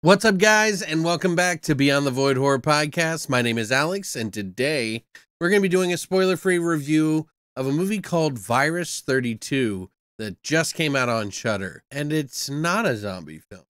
What's up, guys, and welcome back to Beyond the Void Horror Podcast. My name is Alex, and today we're going to be doing a spoiler-free review of a movie called Virus 32 that just came out on Shudder, and it's not a zombie film.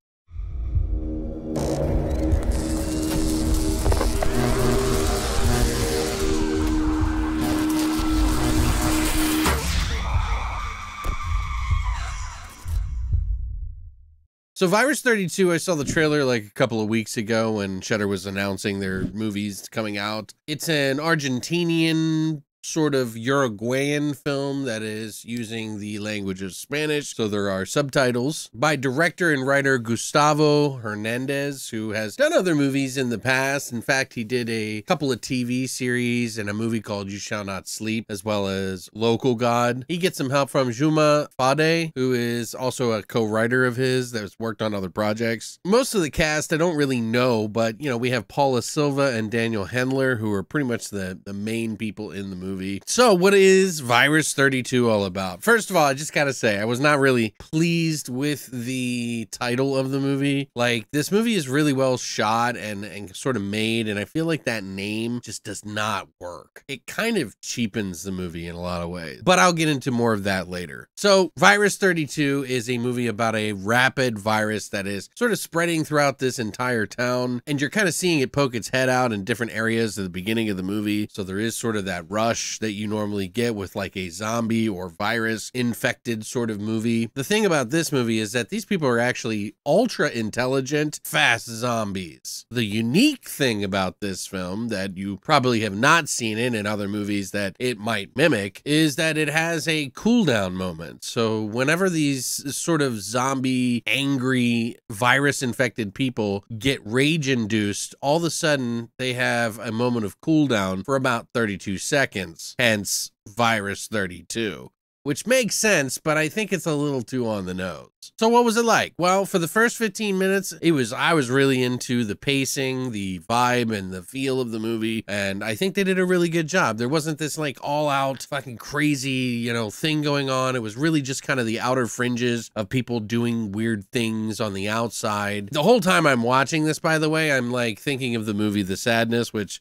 So Virus 32, I saw the trailer like a couple of weeks ago when Shudder was announcing their movies coming out. It's an Argentinian sort of Uruguayan film that is using the language of Spanish, so there are subtitles by director and writer Gustavo Hernandez, who has done other movies in the past. In fact, he did a couple of TV series and a movie called You Shall Not Sleep, as well as Local God. He gets some help from Juma Fade, who is also a co-writer of his that's worked on other projects. Most of the cast I don't really know, but you know, we have Paula Silva and Daniel Hendler, who are pretty much the main people in the movie. So what is Virus 32 all about? First of all, I just gotta say, I was not really pleased with the title of the movie. Like, this movie is really well shot and sort of made, and I feel like that name just does not work. It kind of cheapens the movie in a lot of ways, but I'll get into more of that later. So Virus 32 is a movie about a rapid virus that is sort of spreading throughout this entire town, and you're kind of seeing it poke its head out in different areas at the beginning of the movie. So there is sort of that rush that you normally get with like a zombie or virus infected sort of movie. The thing about this movie is that these people are actually ultra intelligent, fast zombies. The unique thing about this film that you probably have not seen it in other movies that it might mimic is that it has a cooldown moment. So whenever these sort of zombie, angry, virus infected people get rage induced, all of a sudden they have a moment of cooldown for about 32 seconds. Hence Virus 32, which makes sense, but I think it's a little too on the nose. So what was it like? Well, for the first 15 minutes, I was really into the pacing, the vibe, and the feel of the movie, and I think they did a really good job. There wasn't this like all-out fucking crazy, you know, thing going on. It was really just kind of the outer fringes of people doing weird things on the outside. The whole time I'm watching this, by the way, I'm like thinking of the movie The Sadness, which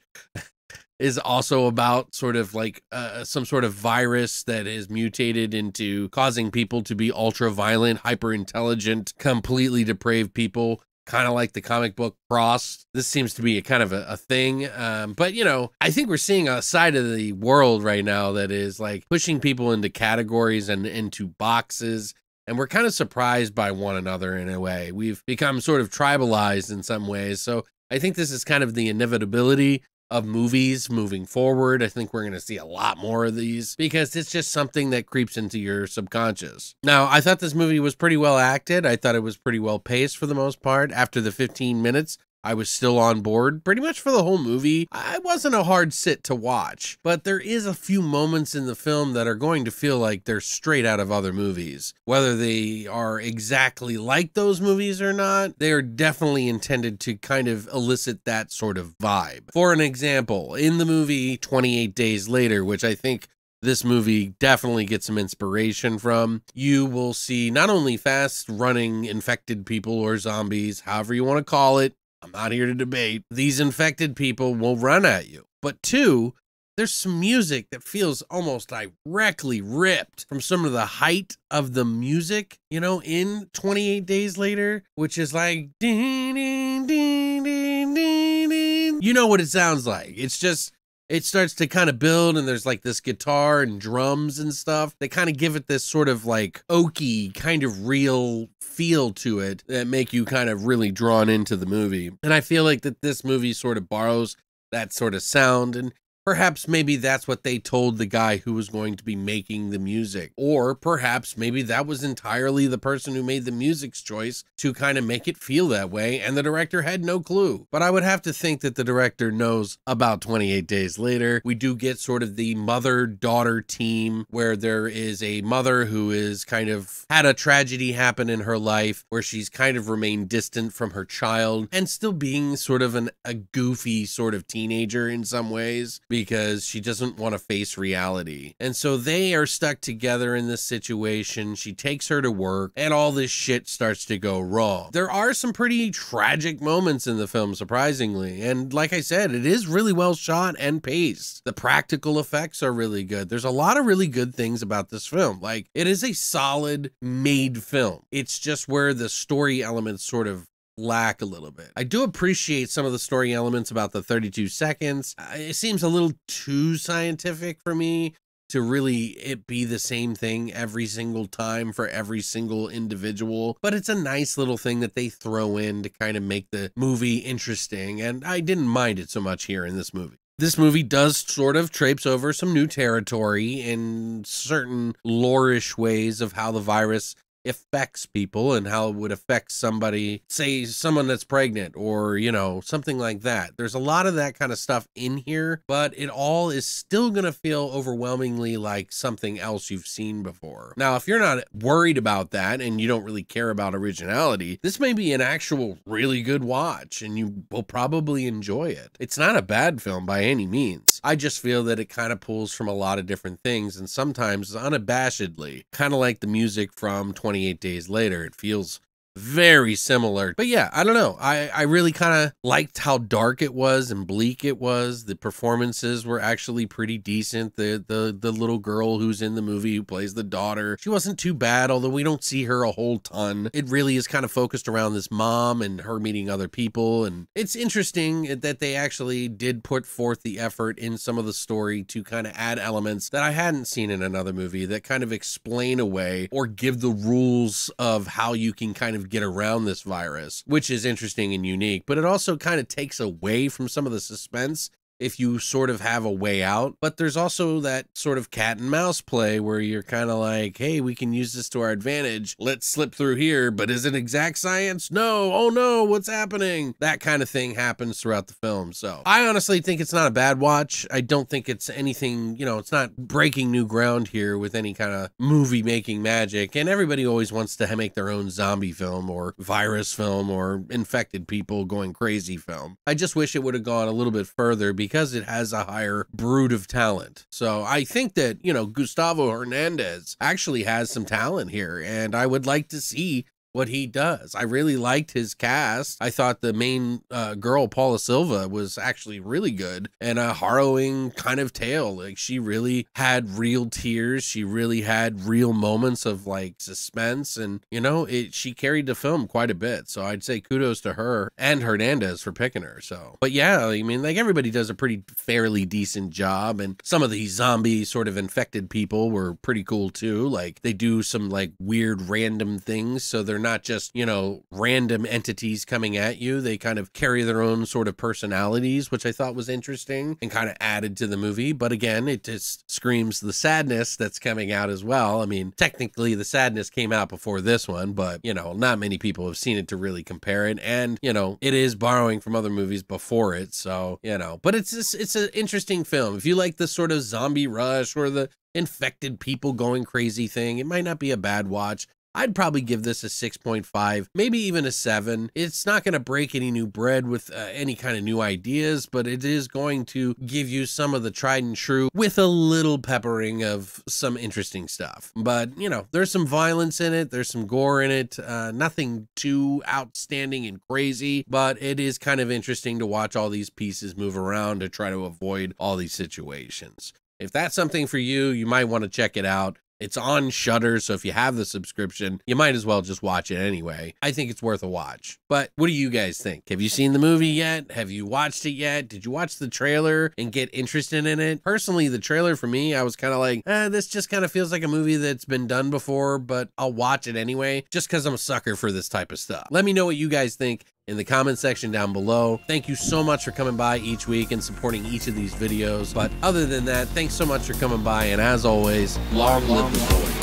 is also about sort of like some sort of virus that is mutated into causing people to be ultra violent, hyper intelligent, completely depraved people, kind of like the comic book Frost. This seems to be a kind of a thing. But you know, I think we're seeing a side of the world right now that is like pushing people into categories and into boxes. And we're kind of surprised by one another in a way. We've become sort of tribalized in some ways. So I think this is kind of the inevitability of movies moving forward. I think we're going to see a lot more of these because it's just something that creeps into your subconscious. Now, I thought this movie was pretty well acted. I thought it was pretty well paced for the most part. After the 15 minutes, I was still on board pretty much for the whole movie. It wasn't a hard sit to watch, but there is a few moments in the film that are going to feel like they're straight out of other movies. Whether they are exactly like those movies or not, they are definitely intended to kind of elicit that sort of vibe. For an example, in the movie 28 Days Later, which I think this movie definitely gets some inspiration from, you will see not only fast running infected people or zombies, however you want to call it, I'm not here to debate. These infected people will run at you. But two, there's some music that feels almost directly ripped from some of the height of the music, you know, in 28 Days Later, which is like, ding, ding, ding, ding, ding, ding. You know what it sounds like. It's just, it starts to kind of build, and there's like this guitar and drums and stuff. They kind of give it this sort of like oaky, kind of real feel to it that make you kind of really drawn into the movie. And I feel like that this movie sort of borrows that sort of sound, and perhaps maybe that's what they told the guy who was going to be making the music. Or perhaps maybe that was entirely the person who made the music's choice to kind of make it feel that way, and the director had no clue. But I would have to think that the director knows about 28 Days Later. We do get sort of the mother-daughter team where there is a mother who is kind of had a tragedy happen in her life where she's kind of remained distant from her child and still being sort of a goofy sort of teenager in some ways, because she doesn't want to face reality. And so they are stuck together in this situation. She takes her to work and all this shit starts to go wrong. There are some pretty tragic moments in the film, surprisingly. And like I said, it is really well shot and paced. The practical effects are really good. There's a lot of really good things about this film. Like, it is a solid made film. It's just where the story elements sort of lack a little bit. I do appreciate some of the story elements about the 32 seconds. It seems a little too scientific for me to really it be the same thing every single time for every single individual, but it's a nice little thing that they throw in to kind of make the movie interesting, and I didn't mind it so much here in this movie. This movie does sort of traipse over some new territory in certain lore-ish ways of how the virus affects people and how it would affect somebody, say someone that's pregnant or, you know, something like that. There's a lot of that kind of stuff in here, but it all is still going to feel overwhelmingly like something else you've seen before. Now, if you're not worried about that and you don't really care about originality, this may be an actual really good watch and you will probably enjoy it. It's not a bad film by any means. I just feel that it kind of pulls from a lot of different things and sometimes unabashedly, kind of like the music from 28 Days Later. It feels very similar. But yeah, I don't know. I really kind of liked how dark it was and bleak it was. The performances were actually pretty decent. The little girl who's in the movie who plays the daughter, she wasn't too bad, although we don't see her a whole ton. It really is kind of focused around this mom and her meeting other people. And it's interesting that they actually did put forth the effort in some of the story to kind of add elements that I hadn't seen in another movie that kind of explain away or give the rules of how you can kind of get around this virus, which is interesting and unique, but it also kind of takes away from some of the suspense if you sort of have a way out. But there's also that sort of cat and mouse play where you're kind of like, hey, we can use this to our advantage. Let's slip through here, but is it exact science? No. Oh no, what's happening? That kind of thing happens throughout the film. So I honestly think it's not a bad watch. I don't think it's anything, you know, it's not breaking new ground here with any kind of movie making magic. And everybody always wants to make their own zombie film or virus film or infected people going crazy film. I just wish it would have gone a little bit further because it has a higher brood of talent. So I think that, you know, Gustavo Hernandez actually has some talent here, and I would like to see what he does. I really liked his cast. I thought the main girl, Paula Silva, was actually really good and a harrowing kind of tale. Like, she really had real tears. She really had real moments of like suspense, and you know, she carried the film quite a bit. So I'd say kudos to her and Hernandez for picking her. So, but yeah, I mean, like, everybody does a pretty fairly decent job, and some of these zombie sort of infected people were pretty cool too. Like, they do some like weird random things, so they're not just, you know, random entities coming at you. They kind of carry their own sort of personalities, which I thought was interesting and kind of added to the movie. But again, it just screams the sadness that's coming out as well. I mean, technically the sadness came out before this one, but you know, not many people have seen it to really compare it. And you know, it is borrowing from other movies before it. So, you know, but it's just, it's an interesting film. If you like the sort of zombie rush or the infected people going crazy thing, it might not be a bad watch. I'd probably give this a 6.5, maybe even a 7. It's not going to break any new bread with any kind of new ideas, but it is going to give you some of the tried and true with a little peppering of some interesting stuff. But, you know, there's some violence in it. There's some gore in it. Nothing too outstanding and crazy, but it is kind of interesting to watch all these pieces move around to try to avoid all these situations. If that's something for you, you might want to check it out. It's on Shudder, so if you have the subscription, you might as well just watch it anyway. I think it's worth a watch. But what do you guys think? Have you seen the movie yet? Have you watched it yet? Did you watch the trailer and get interested in it? Personally, the trailer for me, I was kind of like, this just kind of feels like a movie that's been done before, but I'll watch it anyway, just because I'm a sucker for this type of stuff. Let me know what you guys think in the comment section down below. Thank you so much for coming by each week and supporting each of these videos. But other than that, thanks so much for coming by, and as always, long live the boys.